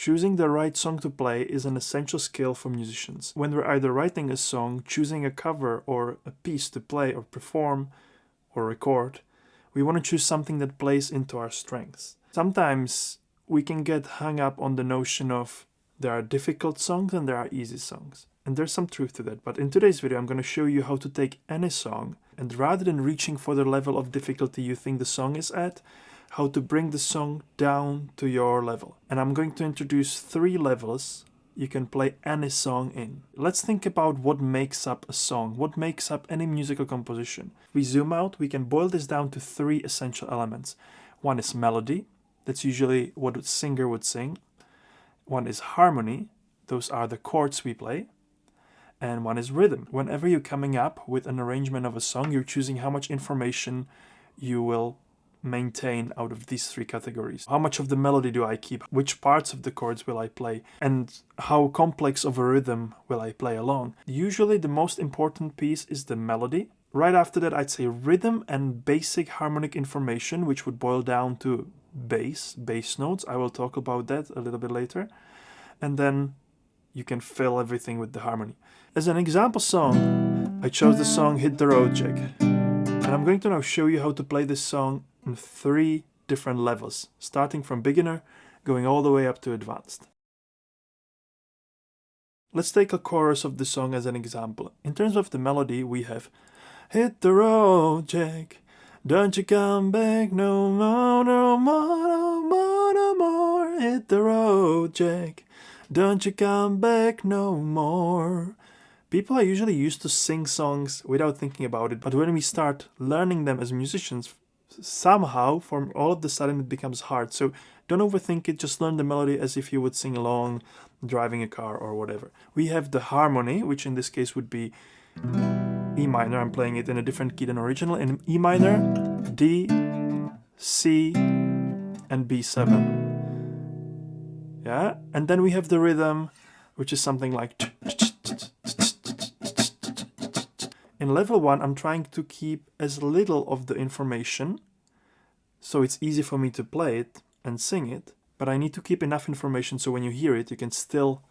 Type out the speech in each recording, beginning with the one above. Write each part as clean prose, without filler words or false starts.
Choosing the right song to play is an essential skill for musicians. When we're either writing a song, choosing a cover or a piece to play or perform or record, we want to choose something that plays into our strengths. Sometimes we can get hung up on the notion of there are difficult songs and there are easy songs. And there's some truth to that. But in today's video, I'm going to show you how to take any song and rather than reaching for the level of difficulty you think the song is at, how to bring the song down to your level. And I'm going to introduce 3 levels you can play any song in. Let's think about what makes up a song, what makes up any musical composition. If we zoom out, we can boil this down to 3 essential elements. One is melody, that's usually what a singer would sing. One is harmony, those are the chords we play. And one is rhythm. Whenever you're coming up with an arrangement of a song, you're choosing how much information you will maintain out of these 3 categories. How much of the melody do I keep? Which parts of the chords will I play? And how complex of a rhythm will I play along? Usually the most important piece is the melody. Right after that, I'd say rhythm and basic harmonic information, which would boil down to bass notes. I will talk about that a little bit later. And then you can fill everything with the harmony. As an example song, I chose the song Hit the Road Jack. And I'm going to now show you how to play this song in 3 different levels, starting from beginner, going all the way up to advanced. Let's take a chorus of the song as an example. In terms of the melody, we have Hit the road, Jack, don't you come back no more, no more, no more, no more. Hit the road, Jack, don't you come back no more. People are usually used to sing songs without thinking about it, but when we start learning them as musicians, somehow, from all of the sudden, it becomes hard. So don't overthink it, just learn the melody as if you would sing along, driving a car or whatever. We have the harmony, which in this case would be E minor. I'm playing it in a different key than original. In E minor, D, C, and B7. Yeah, and then we have the rhythm, which is something like... In level 1, I'm trying to keep as little of the information, so it's easy for me to play it and sing it, but I need to keep enough information so when you hear it, you can still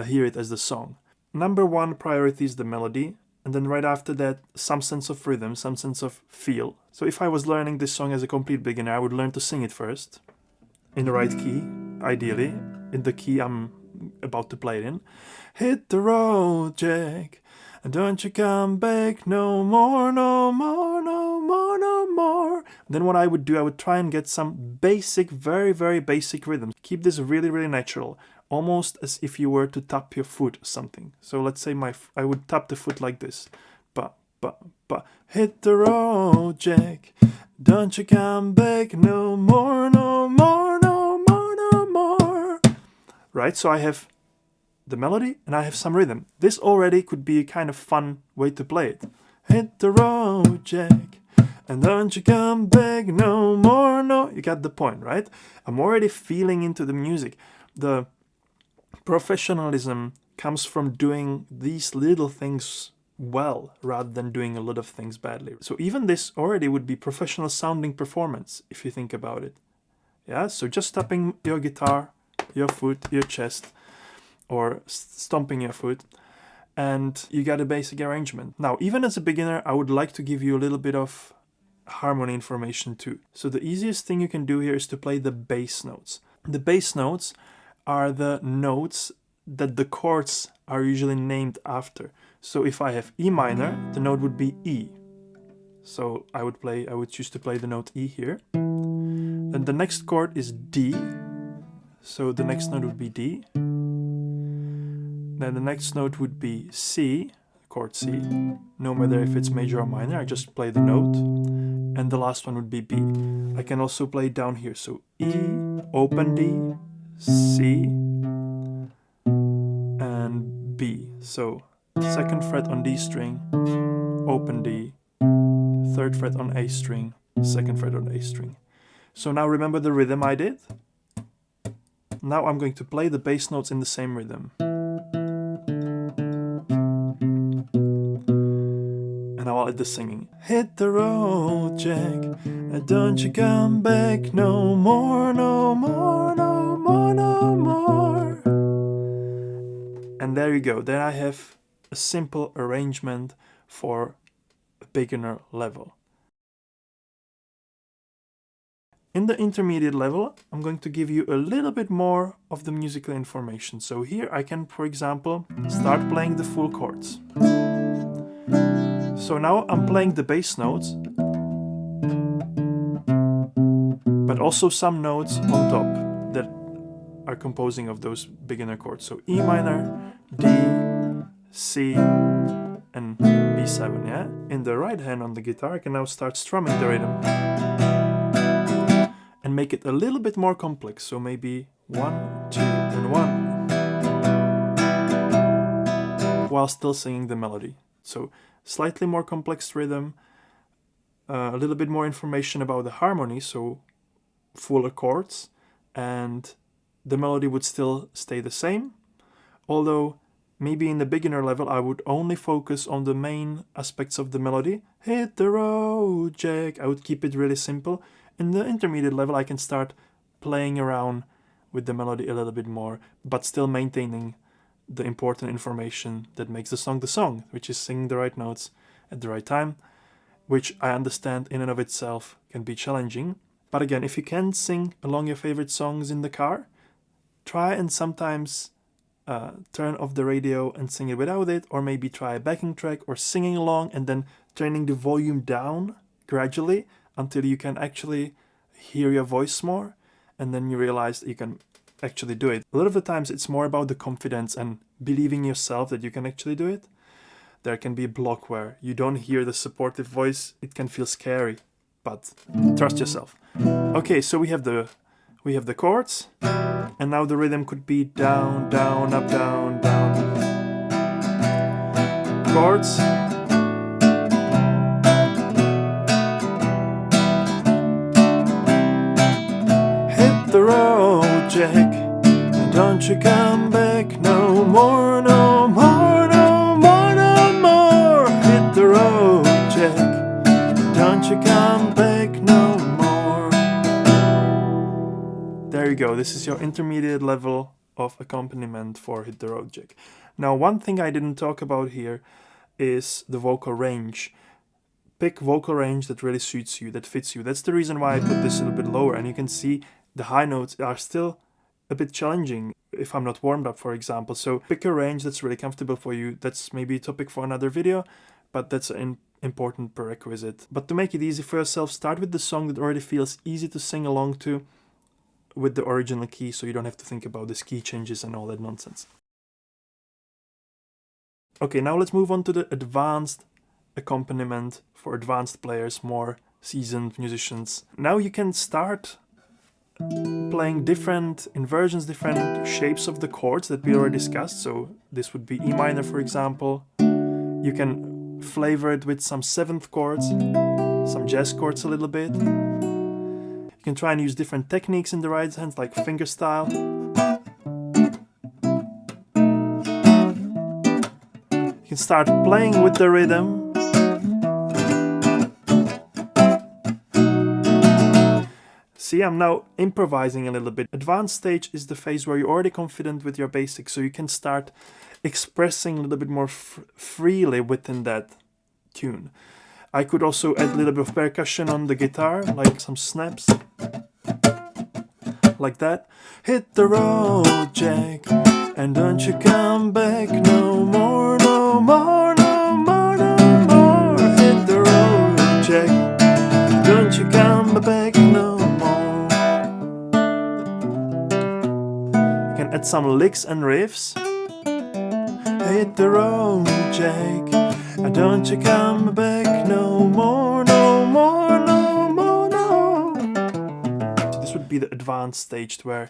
hear it as the song. Number 1 priority is the melody, and then right after that, some sense of rhythm, some sense of feel. So if I was learning this song as a complete beginner, I would learn to sing it first, in the right key, ideally, in the key I'm about to play it in. Hit the road, Jack, and don't you come back no more, no more, no more, no more. Then what I would do, I would try and get some basic, very, very basic rhythm. Keep this really, really natural, almost as if you were to tap your foot or something. So let's say I would tap the foot like this. Ba, ba, ba. Hit the road, Jack, don't you come back no more, no more, no more, no more. Right, so I have the melody and I have some rhythm. This already could be a kind of fun way to play it. Hit the road, Jack, and don't you come back no more, no. You got the point, right? I'm already feeling into the music. The professionalism comes from doing these little things well rather than doing a lot of things badly. So even this already would be professional sounding performance if you think about it. Yeah, so just tapping your guitar, your foot, your chest, or stomping your foot, and you got a basic arrangement. Now, even as a beginner, I would like to give you a little bit of harmony information too. So the easiest thing you can do here is to play the bass notes. The bass notes are the notes that the chords are usually named after. So if I have E minor, the note would be E. So I would choose to play the note E here. Then the next chord is D. So the next note would be D. Then the next note would be C, chord C. No matter if it's major or minor, I just play the note. And the last one would be B. I can also play down here. So E, open D, C, and B. So 2nd fret on D string, open D, 3rd fret on A string, 2nd fret on A string. So now remember the rhythm I did? Now I'm going to play the bass notes in the same rhythm. And now I'll add the singing. Hit the road, Jack, and don't you come back no more, no more, no more, no more. And there you go. Then I have a simple arrangement for a beginner level. In the intermediate level, I'm going to give you a little bit more of the musical information. So here I can, for example, start playing the full chords. So now I'm playing the bass notes, but also some notes on top that are composing of those beginner chords. So E minor, D, C, and B7, yeah? In the right hand on the guitar, I can now start strumming the rhythm and make it a little bit more complex. So maybe 1, 2, and 1, while still singing the melody. So slightly more complex rhythm, a little bit more information about the harmony, so fuller chords, and the melody would still stay the same, although maybe in the beginner level I would only focus on the main aspects of the melody. Hit the road, Jack. I would keep it really simple. In the intermediate level I can start playing around with the melody a little bit more, but still maintaining the important information that makes the song, which is singing the right notes at the right time, which I understand in and of itself can be challenging. But again, if you can sing along your favorite songs in the car, try and sometimes turn off the radio and sing it without it, or maybe try a backing track or singing along and then turning the volume down gradually until you can actually hear your voice more, and then you realize that you can actually do it. A lot of the times it's more about the confidence and believing yourself that you can actually do it. There can be a block where you don't hear the supportive voice. It can feel scary, but trust yourself. Okay, so we have the chords, and now the rhythm could be down, down, up, down, down. Chords. Hit the road, Jack, and don't you come back no more, no more, no more, no more. Hit the road, Jack, don't you come back no more. There you go. This is your intermediate level of accompaniment for Hit the Road, Jack. Now, one thing I didn't talk about here is the vocal range. Pick vocal range that really suits you, that fits you. That's the reason why I put this a little bit lower, and you can see the high notes are still a bit challenging if I'm not warmed up, for example. So pick a range that's really comfortable for you. That's maybe a topic for another video, but that's an important prerequisite. But to make it easy for yourself, start with the song that already feels easy to sing along to with the original key, so you don't have to think about these key changes and all that nonsense. Okay, now let's move on to the advanced accompaniment for advanced players, more seasoned musicians. Now you can start playing different inversions, different shapes of the chords that we already discussed. So this would be E minor, for example. You can flavor it with some seventh chords, some jazz chords a little bit. You can try and use different techniques in the right hands, like fingerstyle. You can start playing with the rhythm. See, I'm now improvising a little bit. Advanced stage is the phase where you're already confident with your basics, so you can start expressing a little bit more freely within that tune. I could also add a little bit of percussion on the guitar, like some snaps, like that. Hit the road, Jack, and don't you come back no more, no more, no more, no more. Hit the road, Jack, don't you come back no more. You can add some licks and riffs. Hit the road, Jack, and don't you come back no more, no more, no more, no. So this would be the advanced stage where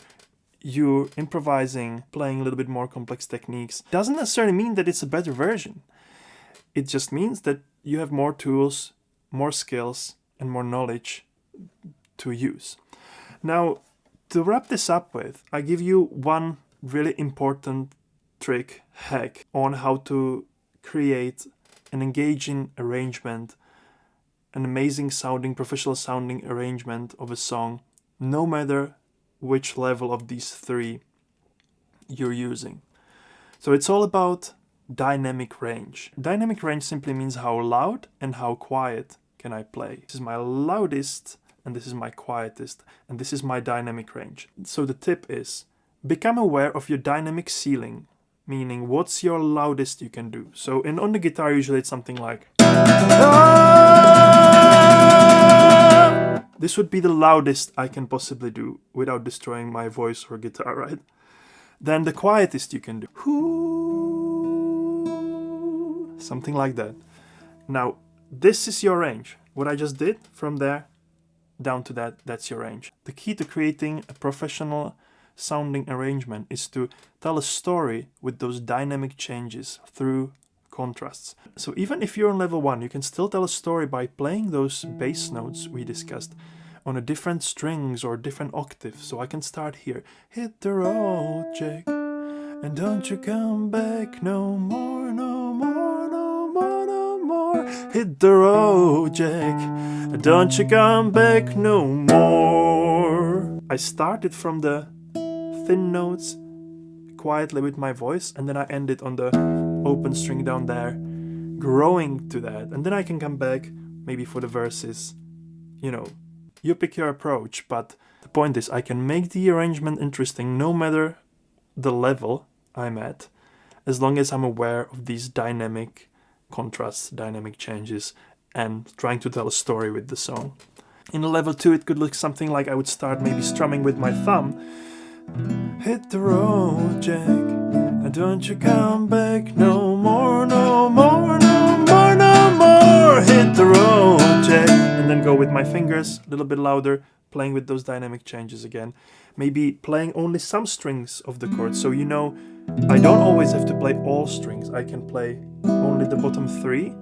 you're improvising, playing a little bit more complex techniques. Doesn't necessarily mean that it's a better version. It just means that you have more tools, more skills, and more knowledge to use. Now, to wrap this up with, I give you one really important trick, hack on how to create an engaging arrangement, an amazing sounding, professional sounding arrangement of a song, no matter which level of these three you're using. So it's all about dynamic range. Dynamic range simply means how loud and how quiet can I play. This is my loudest and this is my quietest, and this is my dynamic range. So the tip is, become aware of your dynamic ceiling, meaning what's your loudest you can do. So on the guitar usually it's something like this would be the loudest I can possibly do without destroying my voice or guitar, right? Then the quietest you can do, something like that. Now this is your range. What I just did from there down to that's your range. The key to creating a professional sounding arrangement is to tell a story with those dynamic changes through contrasts. So even if you're on level 1, you can still tell a story by playing those bass notes we discussed on a different strings or different octave. So I can start here. Hit the road, Jack, and don't you come back no more, no more, no more, no more. Hit the road, Jack, and don't you come back no more. I started from the thin notes quietly with my voice, and then I ended on the open string down there, growing to that, and then I can come back maybe for the verses. You know, you pick your approach, but the point is I can make the arrangement interesting no matter the level I'm at, as long as I'm aware of these dynamic contrasts, dynamic changes, and trying to tell a story with the song. In a level 2 it could look something like I would start maybe strumming with my thumb. Hit the road, Jack, and don't you come back no more, no more, no more, no more. Hit the road, Jack, and then go with my fingers a little bit louder, playing with those dynamic changes again. Maybe playing only some strings of the chord, so you know I don't always have to play all strings. I can play only the bottom 3.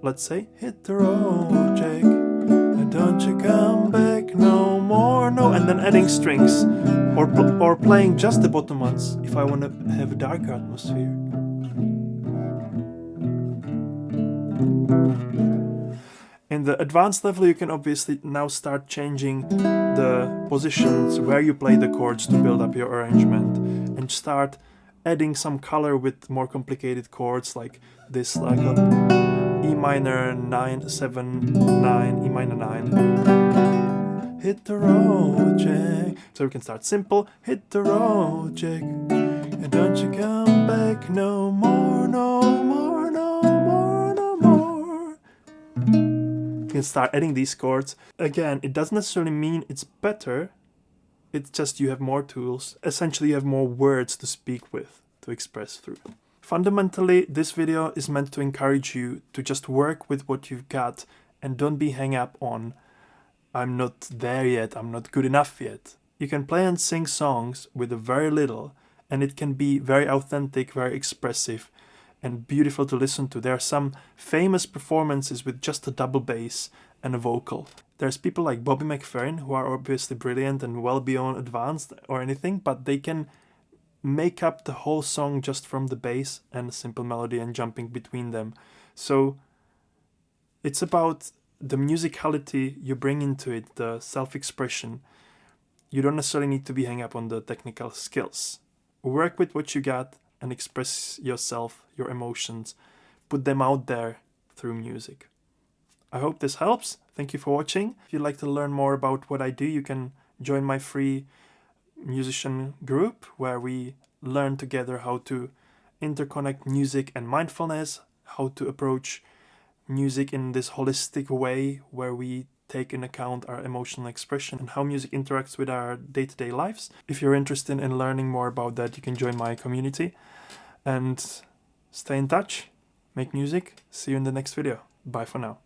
Let's say, hit the road, Jack, and don't you come back no more, no, and then adding strings, or playing just the bottom ones if I want to have a darker atmosphere. In the advanced level you can obviously now start changing the positions where you play the chords to build up your arrangement, and start adding some color with more complicated chords like this, like a E minor 9, 7, 9, E minor 9. Hit the road, Jack. So we can start simple. Hit the road, Jack, and don't you come back no more, no more, no more, no more. You can start adding these chords. Again, it doesn't necessarily mean it's better. It's just you have more tools. Essentially, you have more words to speak with, to express through. Fundamentally, this video is meant to encourage you to just work with what you've got and don't be hung up on, I'm not there yet, I'm not good enough yet. You can play and sing songs with a very little, and it can be very authentic, very expressive, and beautiful to listen to. There are some famous performances with just a double bass and a vocal. There's people like Bobby McFerrin who are obviously brilliant and well beyond advanced or anything, but they can make up the whole song just from the bass and a simple melody and jumping between them. So it's about the musicality you bring into it, the self-expression. You don't necessarily need to be hung up on the technical skills. Work with what you got and express yourself, your emotions. Put them out there through music. I hope this helps. Thank you for watching. If you'd like to learn more about what I do, you can join my free musician group where we learn together how to interconnect music and mindfulness, how to approach music in this holistic way where we take into account our emotional expression and how music interacts with our day-to-day lives. If you're interested in learning more about that, you can join my community and stay in touch, make music. See you in the next video. Bye for now.